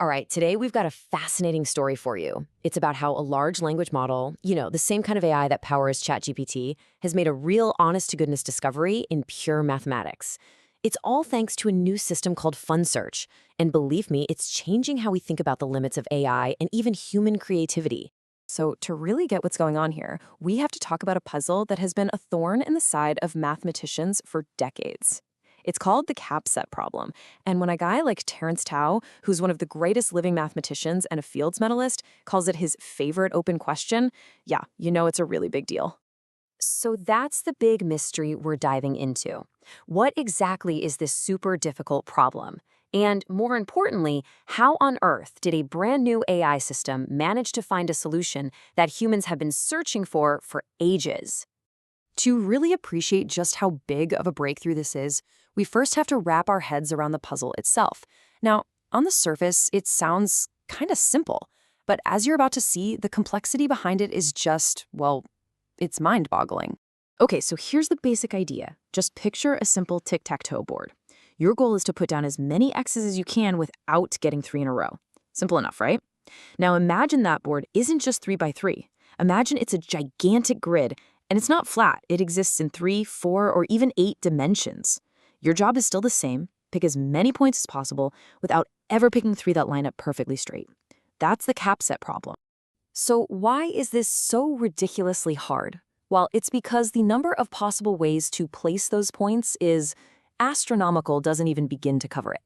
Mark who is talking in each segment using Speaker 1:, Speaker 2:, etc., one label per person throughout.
Speaker 1: All right, today we've got a fascinating story for you. It's about how a large language model, the same kind of AI that powers ChatGPT, has made a real honest-to-goodness discovery in pure mathematics. It's all thanks to a new system called FunSearch. And believe me, it's changing how we think about the limits of AI and even human creativity.
Speaker 2: So, to really get what's going on here, we have to talk about a puzzle that has been a thorn in the side of mathematicians for decades. It's called the CAPSET problem. And when a guy like Terence Tao, who's one of the greatest living mathematicians and a Fields medalist, calls it his favorite open question, yeah, you know it's a really big deal.
Speaker 1: So that's the big mystery we're diving into. What exactly is this super difficult problem? And more importantly, how on earth did a brand new AI system manage to find a solution that humans have been searching for ages?
Speaker 2: To really appreciate just how big of a breakthrough this is, we first have to wrap our heads around the puzzle itself. Now, on the surface, it sounds kind of simple, but as you're about to see, the complexity behind it is just, well, it's mind-boggling. Okay, so here's the basic idea. Just picture a simple tic-tac-toe board. Your goal is to put down as many X's as you can without getting 3 in a row. Simple enough, right? Now imagine that board isn't just 3 by 3. Imagine it's a gigantic grid, and it's not flat. It exists in 3, 4, or even 8 dimensions. Your job is still the same. Pick as many points as possible without ever picking 3 that line up perfectly straight. That's the CAPSET problem.
Speaker 1: So why is this so ridiculously hard? Well, it's because the number of possible ways to place those points is astronomical, doesn't even begin to cover it.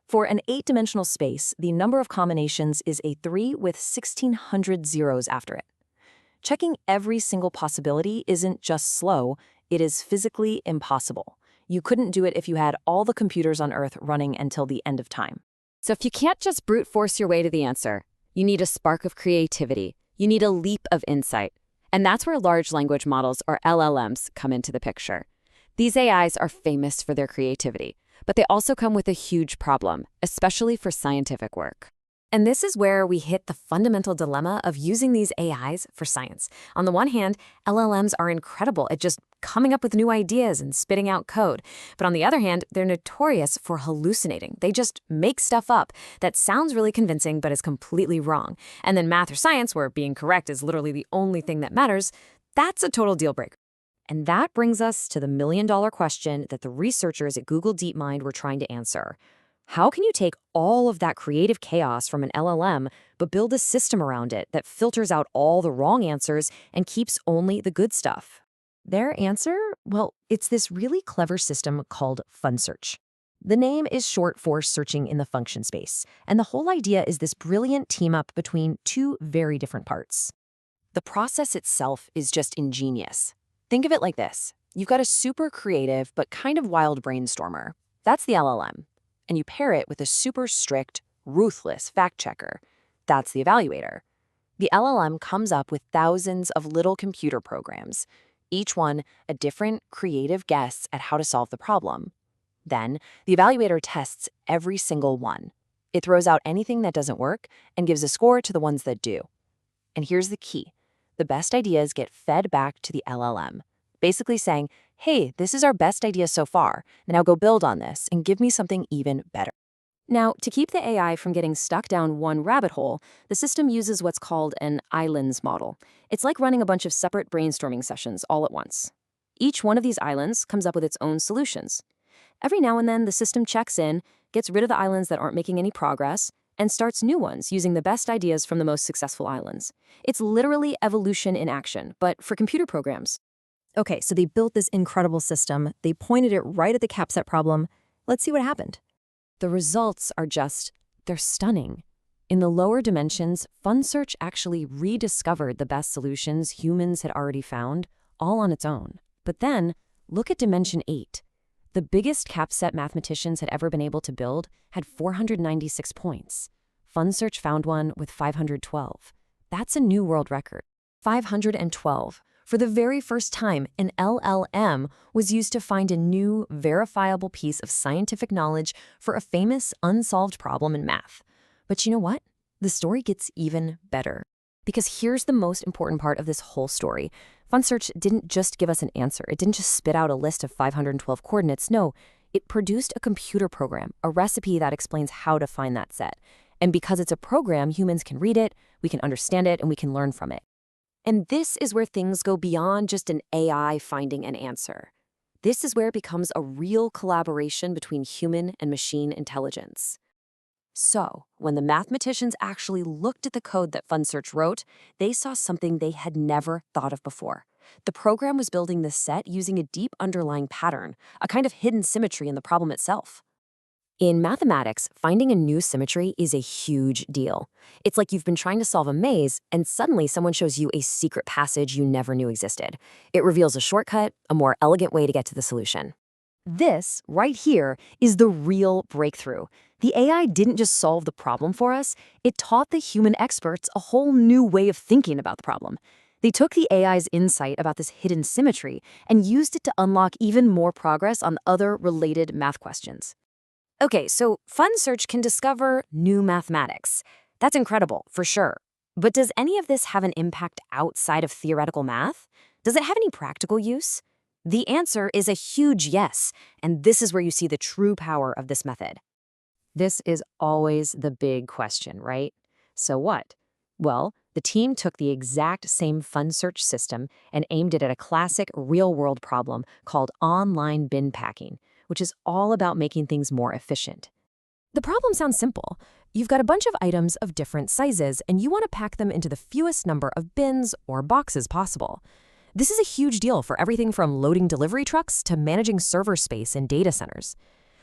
Speaker 1: For an 8-dimensional space, the number of combinations is a 3 with 1,600 zeros after it. Checking every single possibility isn't just slow, it is physically impossible. You couldn't do it if you had all the computers on Earth running until the end of time.
Speaker 3: So if you can't just brute force your way to the answer, you need a spark of creativity. You need a leap of insight. And that's where large language models, or LLMs, come into the picture. These AIs are famous for their creativity, but they also come with a huge problem, especially for scientific work.
Speaker 1: And this is where we hit the fundamental dilemma of using these AIs for science. On the one hand, LLMs are incredible at just coming up with new ideas and spitting out code. But on the other hand, they're notorious for hallucinating. They just make stuff up that sounds really convincing but is completely wrong. And then math or science, where being correct is literally the only thing that matters, that's a total deal breaker. And that brings us to the million-dollar question that the researchers at Google DeepMind were trying to answer. How can you take all of that creative chaos from an LLM, but build a system around it that filters out all the wrong answers and keeps only the good stuff? Their answer? Well, it's this really clever system called FunSearch. The name is short for searching in the function space, and the whole idea is this brilliant team-up between 2 very different parts. The process itself is just ingenious. Think of it like this. You've got a super creative but kind of wild brainstormer. That's the LLM. And you pair it with a super strict, ruthless fact checker. That's the evaluator. The LLM comes up with thousands of little computer programs, each one a different creative guess at how to solve the problem. Then, the evaluator tests every single one. It throws out anything that doesn't work and gives a score to the ones that do. And here's the key. The best ideas get fed back to the LLM, basically saying, hey, this is our best idea so far. Now go build on this and give me something even better. Now, to keep the AI from getting stuck down one rabbit hole, the system uses what's called an islands model. It's like running a bunch of separate brainstorming sessions all at once. Each one of these islands comes up with its own solutions. Every now and then, the system checks in, gets rid of the islands that aren't making any progress, and starts new ones using the best ideas from the most successful islands. It's literally evolution in action, but for computer programs. Okay, so they built this incredible system. They pointed it right at the CAPSET problem. Let's see what happened. The results are they're stunning. In the lower dimensions, FunSearch actually rediscovered the best solutions humans had already found, all on its own. But then, look at dimension 8. The biggest CAPSET mathematicians had ever been able to build had 496 points. FunSearch found one with 512. That's a new world record. 512. For the very first time, an LLM was used to find a new, verifiable piece of scientific knowledge for a famous, unsolved problem in math. But you know what? The story gets even better. Because here's the most important part of this whole story. FunSearch didn't just give us an answer. It didn't just spit out a list of 512 coordinates. No, it produced a computer program, a recipe that explains how to find that set.
Speaker 2: And because it's a program, humans can read it, we can understand it, and we can learn from it.
Speaker 1: And this is where things go beyond just an AI finding an answer. This is where it becomes a real collaboration between human and machine intelligence. So, when the mathematicians actually looked at the code that FunSearch wrote, they saw something they had never thought of before. The program was building this set using a deep underlying pattern, a kind of hidden symmetry in the problem itself. In mathematics, finding a new symmetry is a huge deal. It's like you've been trying to solve a maze, and suddenly someone shows you a secret passage you never knew existed. It reveals a shortcut, a more elegant way to get to the solution. This, right here, is the real breakthrough. The AI didn't just solve the problem for us, it taught the human experts a whole new way of thinking about the problem. They took the AI's insight about this hidden symmetry and used it to unlock even more progress on other related math questions. Okay, so FunSearch can discover new mathematics. That's incredible, for sure. But does any of this have an impact outside of theoretical math? Does it have any practical use? The answer is a huge yes, and this is where you see the true power of this method.
Speaker 2: This is always the big question, right? So what? Well, the team took the exact same FunSearch system and aimed it at a classic real-world problem called online bin packing, which is all about making things more efficient.
Speaker 1: The problem sounds simple. You've got a bunch of items of different sizes, and you want to pack them into the fewest number of bins or boxes possible. This is a huge deal for everything from loading delivery trucks to managing server space in data centers.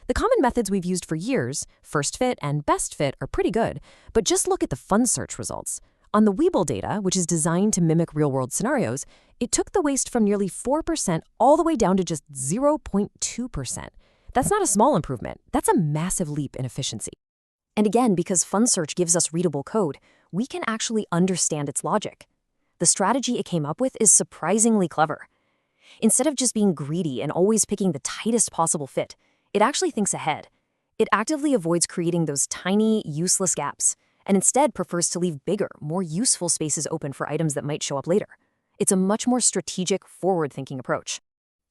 Speaker 1: The common methods we've used for years, first fit and best fit, are pretty good, but just look at the FunSearch results. On the Webull data, which is designed to mimic real-world scenarios, it took the waste from nearly 4% all the way down to just 0.2%. That's not a small improvement. That's a massive leap in efficiency. And again, because FunSearch gives us readable code, we can actually understand its logic. The strategy it came up with is surprisingly clever. Instead of just being greedy and always picking the tightest possible fit, it actually thinks ahead. It actively avoids creating those tiny, useless gaps, and instead prefers to leave bigger, more useful spaces open for items that might show up later. It's a much more strategic, forward-thinking approach.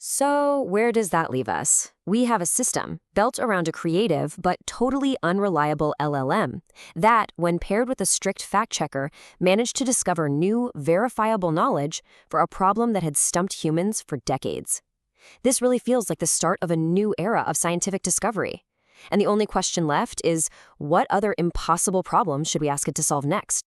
Speaker 1: So where does that leave us? We have a system built around a creative but totally unreliable LLM that, when paired with a strict fact-checker, managed to discover new, verifiable knowledge for a problem that had stumped humans for decades. This really feels like the start of a new era of scientific discovery. And the only question left is, what other impossible problems should we ask it to solve next?